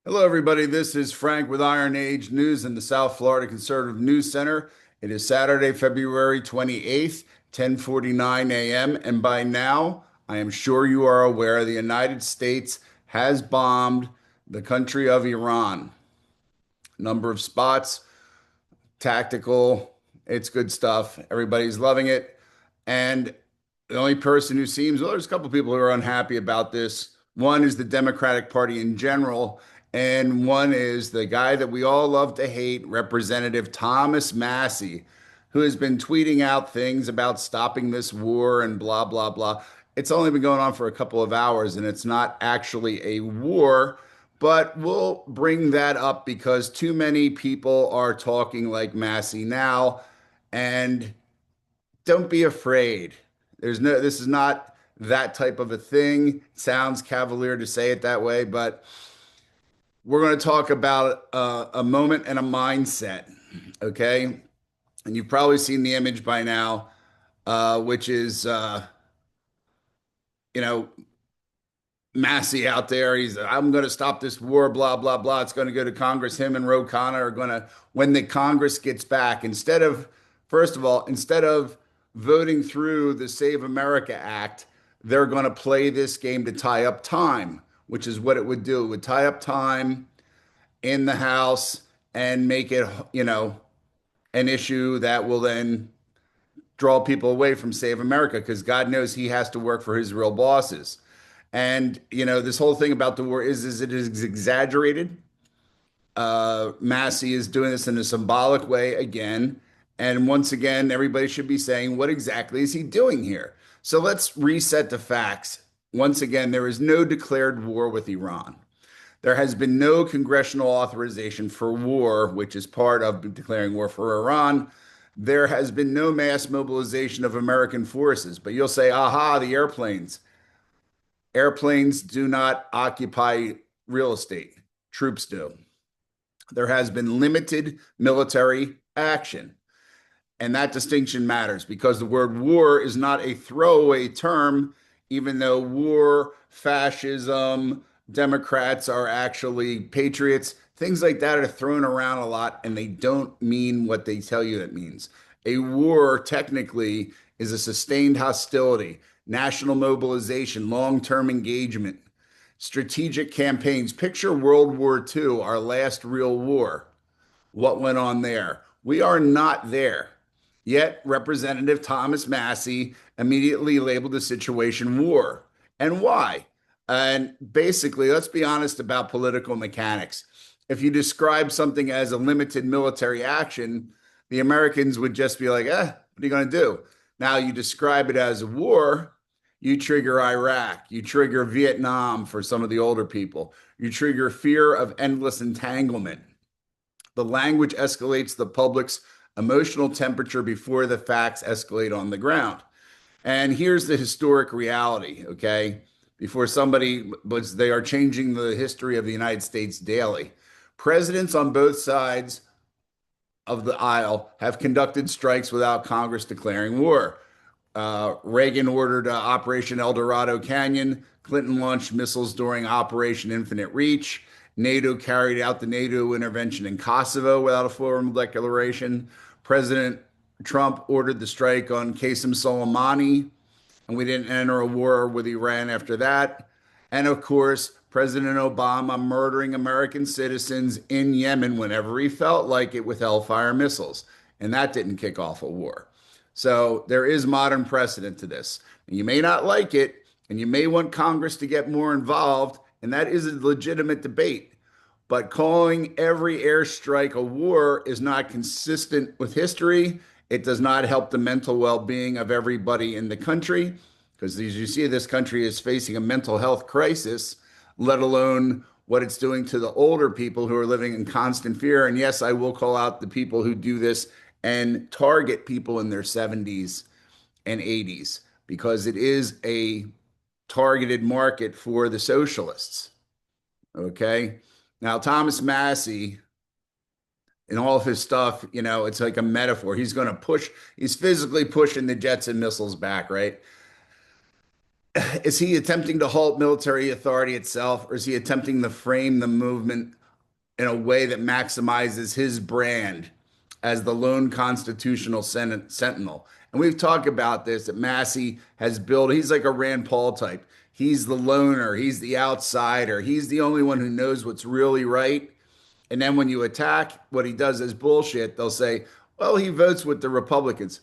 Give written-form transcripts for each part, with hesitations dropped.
Hello, everybody. This is Frank with Iron Age News in the South Florida Conservative News Center. It is Saturday, February 28th, 10:49 a.m. And by now, I am sure you are aware the United States has bombed the country of Iran. Number of spots, tactical, it's good stuff. Everybody's loving it. And the only person who seems, well, there's a couple of people who are unhappy about this. One is the Democratic Party in general, and one is the guy that we all love to hate, Representative Thomas Massie, who has been tweeting out things about stopping this war and blah, blah, blah. It's only been going on for a couple of hours, and it's not actually a war. But we'll bring that up because too many people are talking like Massie now. And don't be afraid. This is not that type of a thing. It sounds cavalier to say it that way, but we're going to talk about a moment and a mindset, okay? And you've probably seen the image by now, which is, you know, Massie out there. I'm going to stop this war, blah, blah, blah. It's going to go to Congress. Him and Ro Khanna are going to, when the Congress gets back, first of all, instead of voting through the Save America Act, they're going to play this game to tie up time, which is what it would do. It would tie up time in the House and make it, an issue that will then draw people away from Save America because God knows he has to work for his real bosses. And this whole thing about the war is it is exaggerated. Massie is doing this in a symbolic way again. And once again, everybody should be saying, what exactly is he doing here? So let's reset the facts. Once again, there is no declared war with Iran. There has been no congressional authorization for war, which is part of declaring war for Iran. There has been no mass mobilization of American forces. But you'll say, aha, the airplanes. Airplanes do not occupy real estate. Troops do. There has been limited military action. And that distinction matters because the word war is not a throwaway term, even though war, fascism, Democrats are actually patriots. Things like that are thrown around a lot and they don't mean what they tell you it means. A war, technically, is a sustained hostility, national mobilization, long term engagement, strategic campaigns. Picture World War II, our last real war. What went on there? We are not there. Yet, Representative Thomas Massie immediately labeled the situation war. And why? And basically, let's be honest about political mechanics. If you describe something as a limited military action, the Americans would just be like, what are you going to do? Now, you describe it as a war, you trigger Iraq, you trigger Vietnam for some of the older people, you trigger fear of endless entanglement. The language escalates the public's emotional temperature before the facts escalate on the ground. And here's the historic reality, okay? They are changing the history of the United States daily. Presidents on both sides of the aisle have conducted strikes without Congress declaring war. Reagan ordered Operation El Dorado Canyon. Clinton launched missiles during Operation Infinite Reach. NATO carried out the NATO intervention in Kosovo without a formal declaration. President Trump ordered the strike on Qasem Soleimani, and we didn't enter a war with Iran after that. And of course, President Obama murdering American citizens in Yemen whenever he felt like it with Hellfire missiles. And that didn't kick off a war. So there is modern precedent to this. And you may not like it, and you may want Congress to get more involved, and that is a legitimate debate. But calling every airstrike a war is not consistent with history. It does not help the mental well being of everybody in the country, because as you see, this country is facing a mental health crisis, let alone what it's doing to the older people who are living in constant fear. And yes, I will call out the people who do this and target people in their 70s and 80s because it is a targeted market for the socialists. Okay. Now, Thomas Massie and all of his stuff, it's like a metaphor. He's physically pushing the jets and missiles back, right? Is he attempting to halt military authority itself, or is he attempting to frame the movement in a way that maximizes his brand as the lone constitutional sentinel? And we've talked about this that Massie has built. He's like a Rand Paul type. He's the loner, he's the outsider, he's the only one who knows what's really right. And then when you attack what he does as bullshit, they'll say, well, he votes with the Republicans.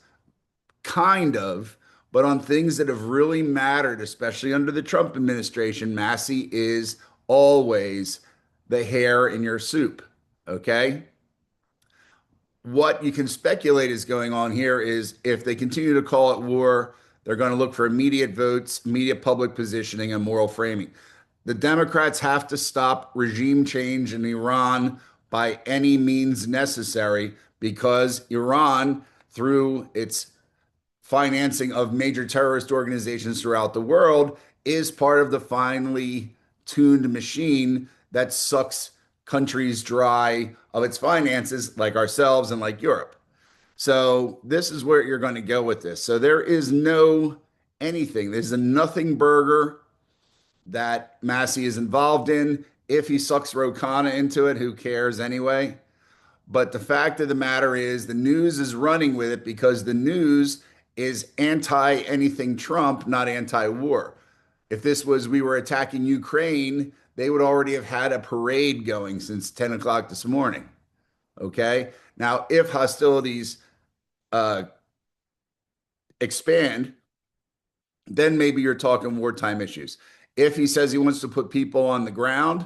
Kind of, but on things that have really mattered, especially under the Trump administration, Massie is always the hair in your soup. Okay. What you can speculate is going on here is if they continue to call it war, they're going to look for immediate votes, immediate public positioning, and moral framing. The Democrats have to stop regime change in Iran by any means necessary because Iran, through its financing of major terrorist organizations throughout the world, is part of the finely tuned machine that sucks countries dry of its finances, like ourselves and like Europe. So this is where you're going to go with this. So there is no anything. There's a nothing burger that Massie is involved in. If he sucks Ro Khanna into it, who cares anyway? But the fact of the matter is, the news is running with it because the news is anti anything Trump, not anti war. If this was we were attacking Ukraine, they would already have had a parade going since 10 o'clock this morning. Okay. Now, if hostilities uh, expand, then maybe you're talking wartime issues. If he says he wants to put people on the ground,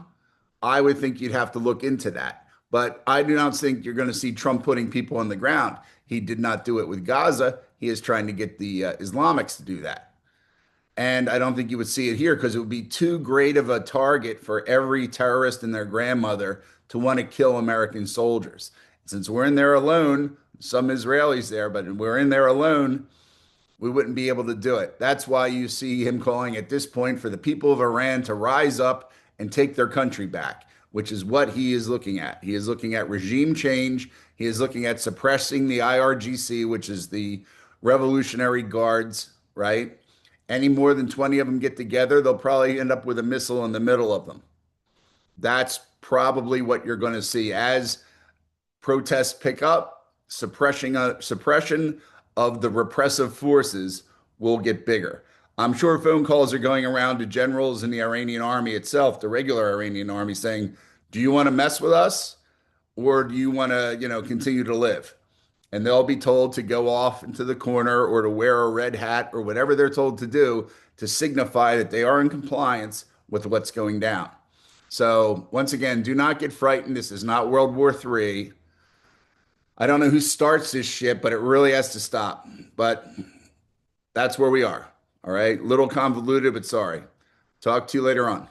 I would think you'd have to look into that. But I do not think you're going to see Trump putting people on the ground. He did not do it with Gaza. He is trying to get the Islamics to do that. And I don't think you would see it here because it would be too great of a target for every terrorist and their grandmother to want to kill American soldiers. Since we're in there alone, some Israelis there, but we're in there alone, we wouldn't be able to do it. That's why you see him calling at this point for the people of Iran to rise up and take their country back, which is what he is looking at. He is looking at regime change. He is looking at suppressing the IRGC, which is the Revolutionary Guards, right? Any more than 20 of them get together, they'll probably end up with a missile in the middle of them. That's probably what you're going to see as protests pick up, suppression of the repressive forces will get bigger. I'm sure phone calls are going around to generals in the Iranian army itself, the regular Iranian army, saying, "Do you want to mess with us, or do you want to, continue to live?" And they'll be told to go off into the corner or to wear a red hat or whatever they're told to do to signify that they are in compliance with what's going down. So once again, do not get frightened. This is not World War III. I don't know who starts this shit, but it really has to stop. But that's where we are. All right. Little convoluted, but sorry. Talk to you later on.